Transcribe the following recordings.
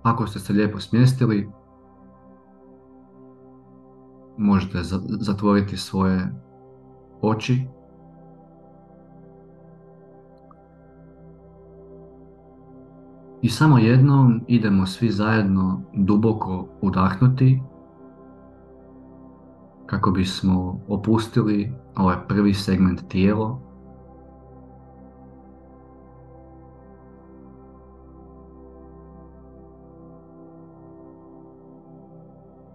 Ako ste se lijepo smjestili, možete zatvoriti svoje oči i samo jednom idemo svi zajedno duboko udahnuti kako bismo opustili ovaj prvi segment tijelo.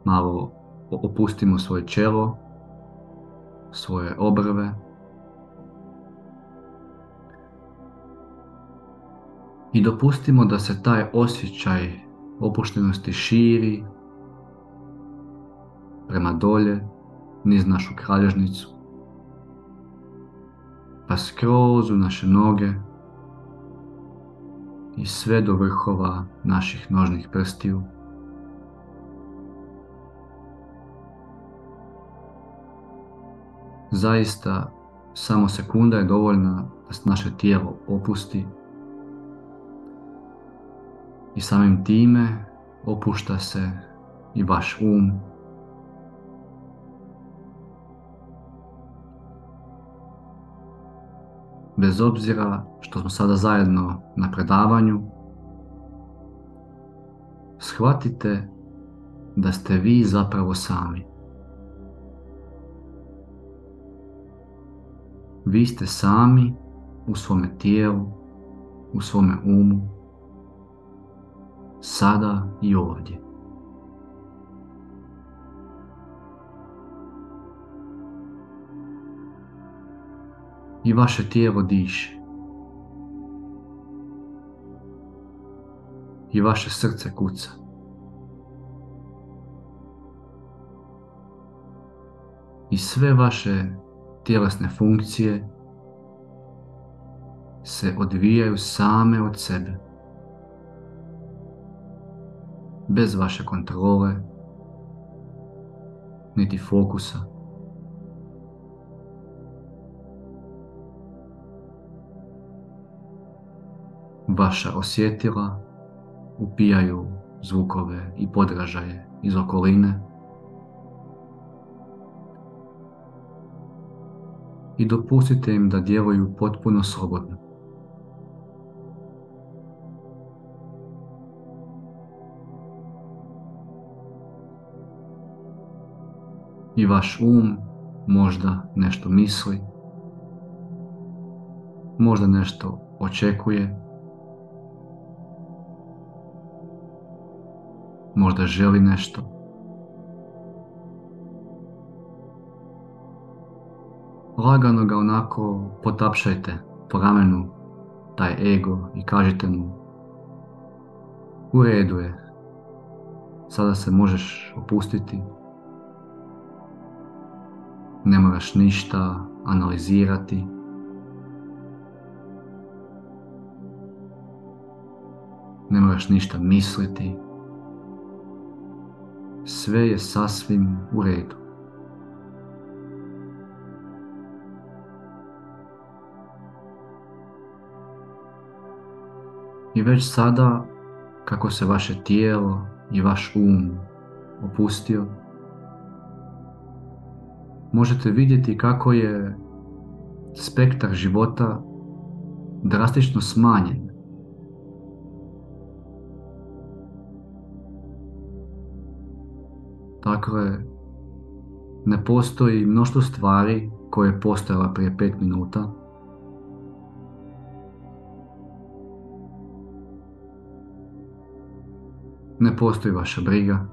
Malo opustimo svoje čelo, svoje obrve i dopustimo da se taj osjećaj opuštenosti širi prema dolje, niz našu kralježnicu, pa skroz u naše noge i sve do vrhova naših nožnih prstiju. Zaista, samo sekunda je dovoljna da se naše tijelo opusti i samim time opušta se i vaš um. Bez obzira što smo sada zajedno na predavanju, shvatite da ste vi zapravo sami. Vi ste sami u svome tijelu, u svome umu, sada i ovdje. I vaše tijelo diše. I vaše srce kuca. I sve vaše tjelesne funkcije se odvijaju same od sebe. Bez vaše kontrole, niti fokusa. Vaša osjetila upijaju zvukove i podražaje iz okoline i dopustite im da djeluju potpuno slobodno. I vaš um možda nešto misli, možda nešto očekuje, možda želi nešto. Lagano ga onako potapšajte po ramenu, taj ego, i kažite mu: u redu je, sada se možeš opustiti, ne moraš ništa analizirati, ne moraš ništa misliti, sve je sasvim u redu. I već sada, kako se vaše tijelo i vaš um opustio, možete vidjeti kako je spektar života drastično smanjen. Dakle, ne postoji mnoštvo stvari koje je postojala prije 5 minuta. Ne postoji vaša briga.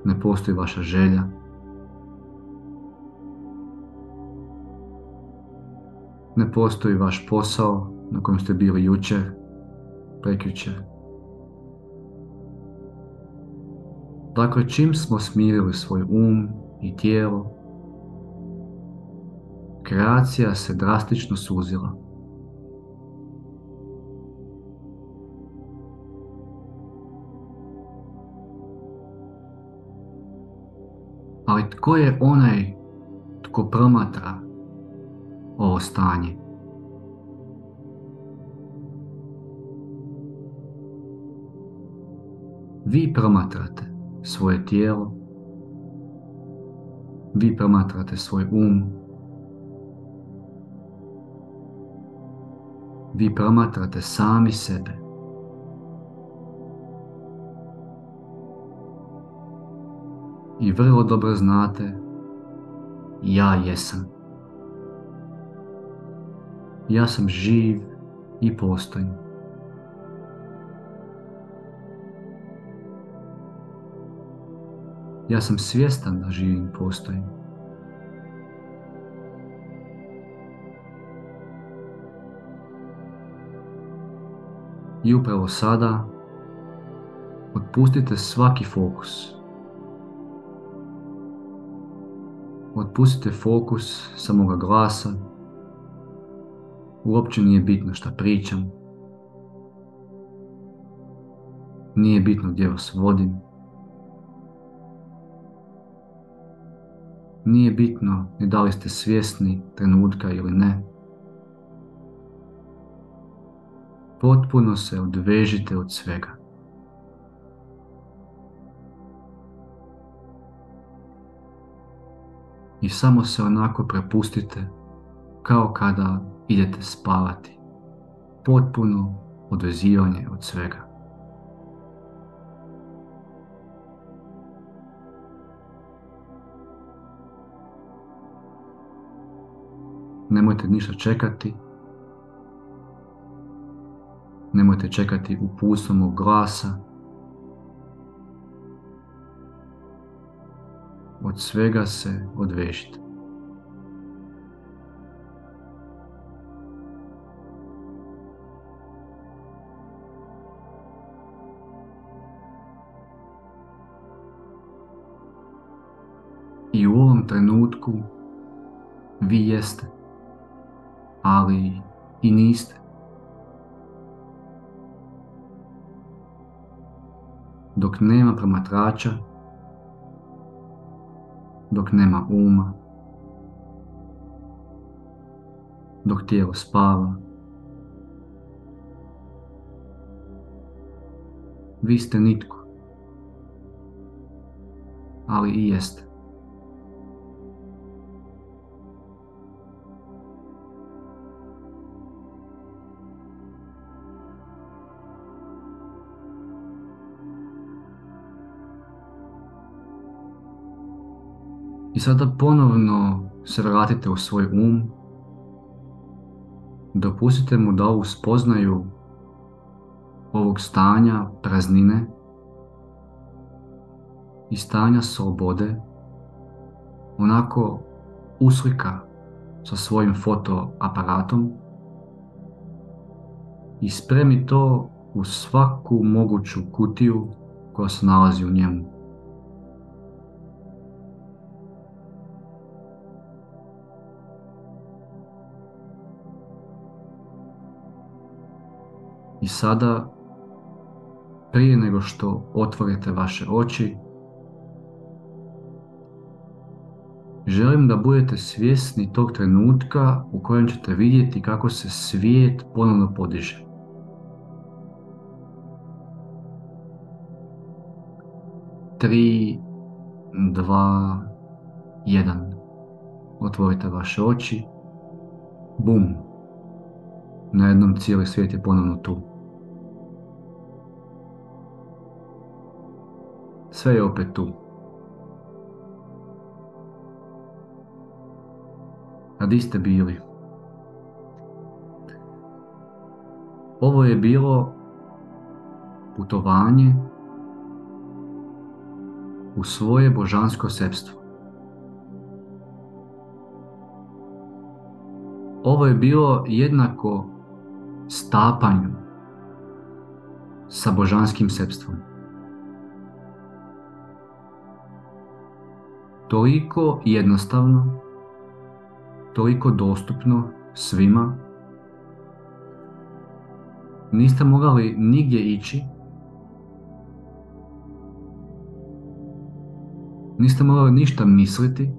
Ne postoji vaša želja. Ne postoji vaš posao na kojem ste bili jučer, prekjučer. Dakle, čim smo smirili svoj um i tijelo, kreacija se drastično suzila. Ali tko je onaj tko promatra ovo stanje? Vi promatrate svoje tijelo, vi promatrate svoj vi promatrate sami sebe. I vrlo dobro znate, ja jesam. Ja sam živ i postojim. Ja sam svjestan da živim i postojim. I upravo sada otpustite svaki fokus. Otpustite fokus samoga glasa. Uopće nije bitno šta pričam. Nije bitno gdje vas vodim. Nije bitno ni da li ste svjesni trenutka ili ne. Potpuno se odvežite od svega. I samo se onako prepustite kao kada idete spavati. Potpuno odvezivanje od svega. Nemojte ništa čekati. Nemojte čekati uputstvo mog glasa. Od svega se odvežite. I u ovom trenutku vi jeste, ali i niste. Dok nema promatrača, dok nema uma, dok tijelo spava, vi ste nitko, ali i jeste. I sada ponovno se vratite u svoj dopustite mu da ovu spoznaju ovog stanja praznine i stanja slobode onako uslika sa svojim fotoaparatom i spremi to u svaku moguću kutiju koja se nalazi u njemu. I sada, prije nego što otvorite vaše oči, želim da budete svjesni tog trenutka u kojem ćete vidjeti kako se svijet ponovno podiže. Tri, dva, jedan. Otvorite vaše oči. Bum. Na jednom cijeli svijet je ponovno tu. Sve je opet tu. A di ste bili? Ovo je bilo putovanje u svoje božansko sebstvo. Ovo je bilo jednako stapanju sa božanskim sebstvom. Toliko jednostavno, toliko dostupno svima. Niste mogli nigdje ići. Niste morali ništa misliti.